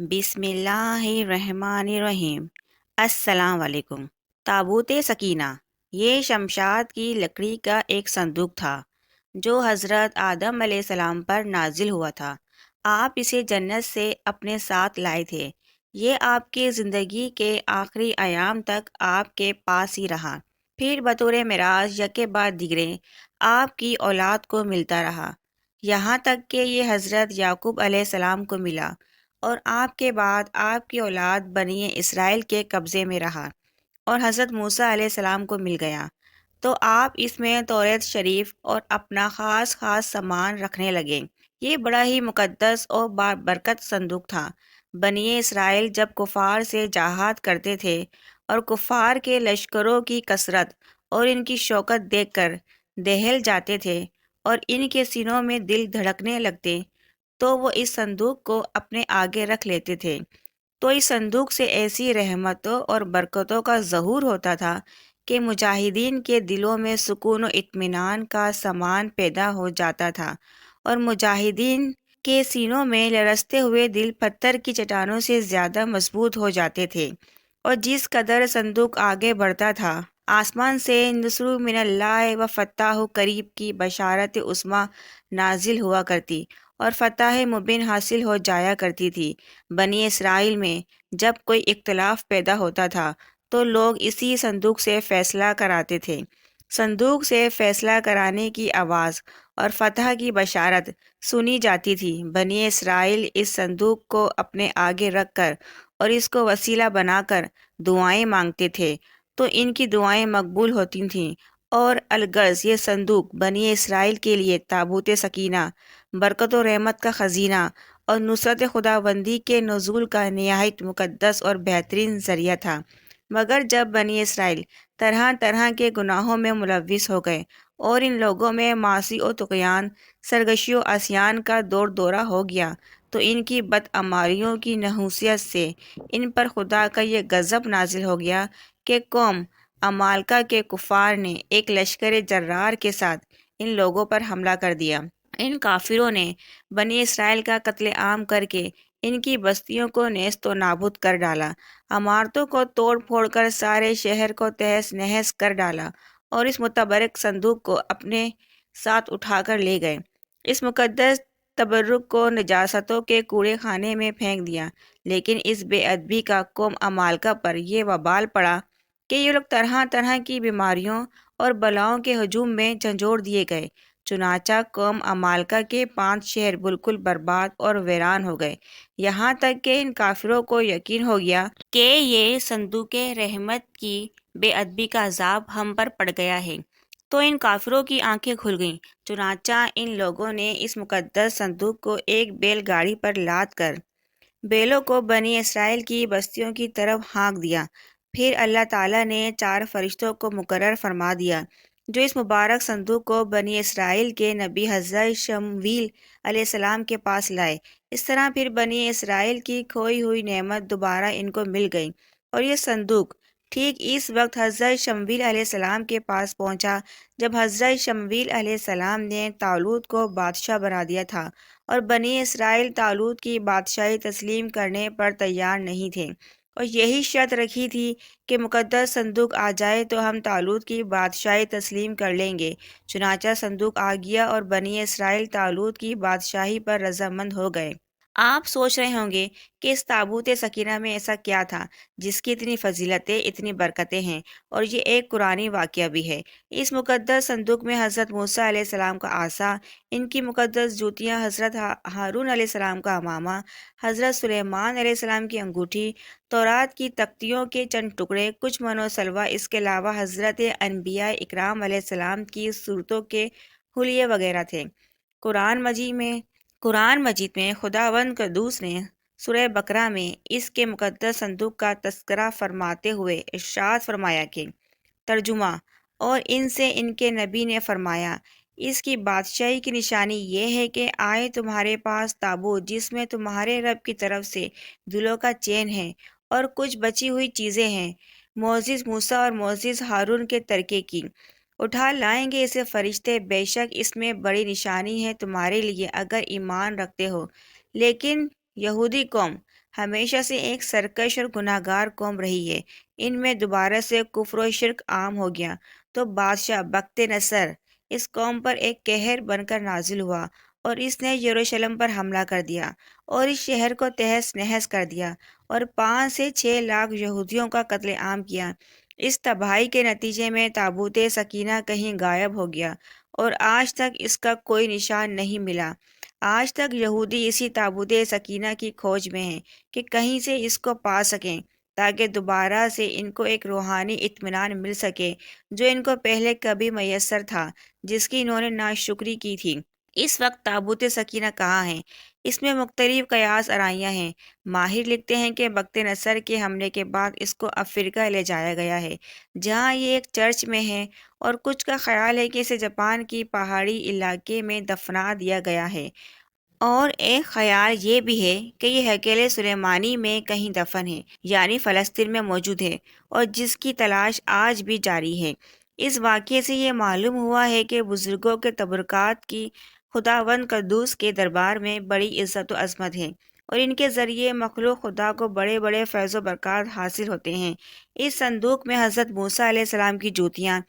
بسم اللہ الرحمن الرحیم۔ السلام علیکم۔ تابوت سکینہ یہ شمشاد کی لکڑی کا ایک صندوق تھا جو حضرت آدم علیہ السلام پر نازل ہوا تھا۔ آپ اسے جنت سے اپنے ساتھ لائے تھے۔ یہ آپ کی زندگی کے آخری ایام تک آپ کے پاس ہی رہا، پھر بطور معراج یکے بعد دیگرے آپ کی اولاد کو ملتا رہا، یہاں تک کہ یہ حضرت یعقوب علیہ السلام کو ملا اور آپ کے بعد آپ کی اولاد بنی اسرائیل کے قبضے میں رہا اور حضرت موسیٰ علیہ السلام کو مل گیا، تو آپ اس میں توریت شریف اور اپنا خاص سامان رکھنے لگے۔ یہ بڑا ہی مقدس اور بابرکت صندوق تھا۔ بنی اسرائیل جب کفار سے جہاد کرتے تھے اور کفار کے لشکروں کی کثرت اور ان کی شوکت دیکھ کر دہل جاتے تھے اور ان کے سینوں میں دل دھڑکنے لگتے، تو وہ اس صندوق کو اپنے آگے رکھ لیتے تھے۔ تو اس صندوق سے ایسی رحمتوں اور برکتوں کا ظہور ہوتا تھا کہ مجاہدین کے دلوں میں سکون و اطمینان کا سامان پیدا ہو جاتا تھا اور مجاہدین کے سینوں میں لرزتے ہوئے دل پتھر کی چٹانوں سے زیادہ مضبوط ہو جاتے تھے۔ اور جس قدر صندوق آگے بڑھتا تھا، آسمان سے نصر من اللہ و فتح قریب کی بشارت عظمیٰ نازل ہوا کرتی اور فتح مبین حاصل ہو جایا کرتی تھی۔ بنی اسرائیل میں جب کوئی اختلاف پیدا ہوتا تھا تو لوگ اسی صندوق سے فیصلہ کراتے تھے۔ صندوق سے فیصلہ کرانے کی آواز اور فتح کی بشارت سنی جاتی تھی۔ بنی اسرائیل اس صندوق کو اپنے آگے رکھ کر اور اس کو وسیلہ بنا کر دعائیں مانگتے تھے، تو ان کی دعائیں مقبول ہوتی تھیں۔ اور الغرض یہ صندوق بنی اسرائیل کے لیے تابوت سکینہ، برکت و رحمت کا خزینہ اور نصرت خداوندی کے نزول کا نہایت مقدس اور بہترین ذریعہ تھا۔ مگر جب بنی اسرائیل طرح طرح کے گناہوں میں ملوث ہو گئے اور ان لوگوں میں معاصی و طغیان، سرکشی و عصیان کا دورہ ہو گیا، تو ان کی بدعماریوں کی نحوست سے ان پر خدا کا یہ غضب نازل ہو گیا کہ قوم عمالقہ کے کفار نے ایک لشکر جرار کے ساتھ ان لوگوں پر حملہ کر دیا۔ ان کافروں نے بنی اسرائیل کا قتل عام کر کے ان کی بستیوں کو نیست و نابود کر ڈالا، عمارتوں کو توڑ پھوڑ کر سارے شہر کو تہس نہس کر ڈالا اور اس متبرک صندوق کو اپنے ساتھ اٹھا کر لے گئے۔ اس مقدس تبرک کو نجاستوں کے کوڑے خانے میں پھینک دیا۔ لیکن اس بے ادبی کا قوم عمالقہ پر یہ وبال پڑا کہ یہ لوگ طرح طرح کی بیماریوں اور بلاؤں کے ہجوم میں جھنجھوڑ دیے گئے۔ چنانچہ قوم عمالقہ کے 5 شہر بالکل برباد اور ویران ہو گئے، یہاں تک کہ ان کافروں کو یقین ہو گیا کہ یہ صندوق رحمت کی بے ادبی کا عذاب ہم پر پڑ گیا ہے۔ تو ان کافروں کی آنکھیں کھل گئیں۔ چنانچہ ان لوگوں نے اس مقدس صندوق کو ایک بیل گاڑی پر لاد کر بیلوں کو بنی اسرائیل کی بستیوں کی طرف ہانک دیا۔ پھر اللہ تعالیٰ نے 4 فرشتوں کو مقرر فرما دیا جو اس مبارک صندوق کو بنی اسرائیل کے نبی حضرت شمویل علیہ السلام کے پاس لائے۔ اس طرح پھر بنی اسرائیل کی کھوئی ہوئی نعمت دوبارہ ان کو مل گئی، اور یہ صندوق ٹھیک اس وقت حضرت شمویل علیہ السلام کے پاس پہنچا جب حضرت شمویل علیہ السلام نے طالوت کو بادشاہ بنا دیا تھا، اور بنی اسرائیل طالوت کی بادشاہی تسلیم کرنے پر تیار نہیں تھے، اور یہی شرط رکھی تھی کہ مقدس صندوق آ جائے تو ہم طالوت کی بادشاہی تسلیم کر لیں گے۔ چنانچہ صندوق آ گیا اور بنی اسرائیل طالوت کی بادشاہی پر رضامند ہو گئے۔ آپ سوچ رہے ہوں گے کہ اس تابوت سکینہ میں ایسا کیا تھا جس کی اتنی فضیلتیں، اتنی برکتیں ہیں، اور یہ ایک قرآنی واقعہ بھی ہے۔ اس مقدس صندوق میں حضرت موسیٰ علیہ السلام کا عصا، ان کی مقدس جوتیاں، حضرت ہارون علیہ السلام کا عمامہ، حضرت سلیمان علیہ السلام کی انگوٹھی، تورات کی تختیوں کے چند ٹکڑے، کچھ من و سلوہ، اس کے علاوہ حضرت انبیاء اکرام علیہ السلام کی صورتوں کے حلیے وغیرہ تھے۔ قرآن مجید میں خداوند قدوس نے سورہ بقرہ میں اس کے مقدس صندوق کا تذکرہ فرماتے ہوئے ارشاد فرمایا کہ ترجمہ: اور ان سے ان کے نبی نے فرمایا، اس کی بادشاہی کی نشانی یہ ہے کہ آئے تمہارے پاس تابوت جس میں تمہارے رب کی طرف سے دلوں کا چین ہے اور کچھ بچی ہوئی چیزیں ہیں، معزز موسیٰ اور معزز ہارون کے ترکے کی۔ اٹھا لائیں گے اسے فرشتے، بے شک اس میں بڑی نشانی ہے تمہارے لیے اگر ایمان رکھتے ہو۔ لیکن یہودی قوم ہمیشہ سے ایک سرکش اور گناہگار قوم رہی ہے۔ ان میں دوبارہ سے کفر و شرک عام ہو گیا تو بادشاہ بخت نصر اس قوم پر ایک قہر بن کر نازل ہوا اور اس نے یروشلم پر حملہ کر دیا اور اس شہر کو تہس نہس کر دیا اور 5 سے 6 لاکھ یہودیوں کا قتل عام کیا۔ اس تباہی کے نتیجے میں تابوت سکینہ کہیں غائب ہو گیا اور آج تک اس کا کوئی نشان نہیں ملا۔ آج تک یہودی اسی تابوت سکینہ کی کھوج میں ہیں کہ کہیں سے اس کو پا سکیں تاکہ دوبارہ سے ان کو ایک روحانی اطمینان مل سکے جو ان کو پہلے کبھی میسر تھا، جس کی انہوں نے ناشکری کی تھی۔ اس وقت تابوت سکینہ کہاں ہے؟ اس میں مختلف قیاس آرائیاں ہیں۔ ماہر لکھتے ہیں کہ بخت نصر کے حملے کے بعد اس کو افریقہ لے جایا گیا ہے، جہاں یہ ایک چرچ میں ہے، اور کچھ کا خیال ہے کہ اسے جاپان کی پہاڑی علاقے میں دفنا دیا گیا ہے، اور ایک خیال یہ بھی ہے کہ یہ ہیکل سلیمانی میں کہیں دفن ہے، یعنی فلسطین میں موجود ہے، اور جس کی تلاش آج بھی جاری ہے۔ اس واقعے سے یہ معلوم ہوا ہے کہ بزرگوں کے تبرکات کی خداوند قدوس کے دربار میں بڑی عزت و عظمت ہے، اور ان کے ذریعے مخلوق خدا کو بڑے بڑے فیض و برکات حاصل ہوتے ہیں۔ اس صندوق میں حضرت موسیٰ علیہ السلام کی جوتیاں،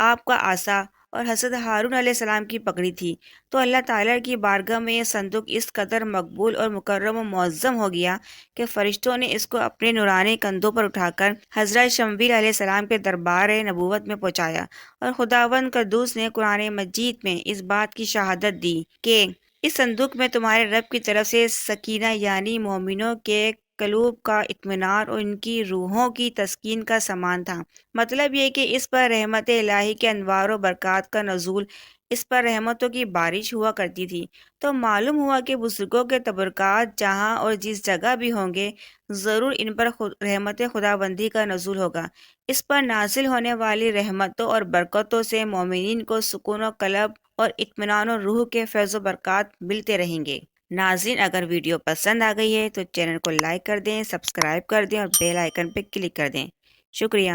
آپ کا عصا اور حضرت ہارون علیہ السلام کی پگڑی تھی۔ تو اللہ تعالیٰ کی بارگاہ میں یہ صندوق اس قدر مقبول اور مکرم و معظم ہو گیا کہ فرشتوں نے اس کو اپنے نورانی کندھوں پر اٹھا کر حضرت شمویل علیہ السلام کے دربار نبوت میں پہنچایا، اور خداوند قدوس نے قرآن مجید میں اس بات کی شہادت دی کہ اس صندوق میں تمہارے رب کی طرف سے سکینہ، یعنی مومنوں کے قلوب کا اطمینان اور ان کی روحوں کی تسکین کا سامان تھا۔ مطلب یہ کہ اس پر رحمت الہی کے انوار و برکات کا نزول، اس پر رحمتوں کی بارش ہوا کرتی تھی۔ تو معلوم ہوا کہ بزرگوں کے تبرکات جہاں اور جس جگہ بھی ہوں گے، ضرور ان پر رحمت خداوندی کا نزول ہوگا۔ اس پر نازل ہونے والی رحمتوں اور برکتوں سے مومنین کو سکون و قلب اور اطمینان و روح کے فیض و برکات ملتے رہیں گے۔ ناظرین، اگر ویڈیو پسند آ گئی ہے تو چینل کو لائک کر دیں، سبسکرائب کر دیں اور بیل آئیکن پہ کلک کر دیں۔ شکریہ۔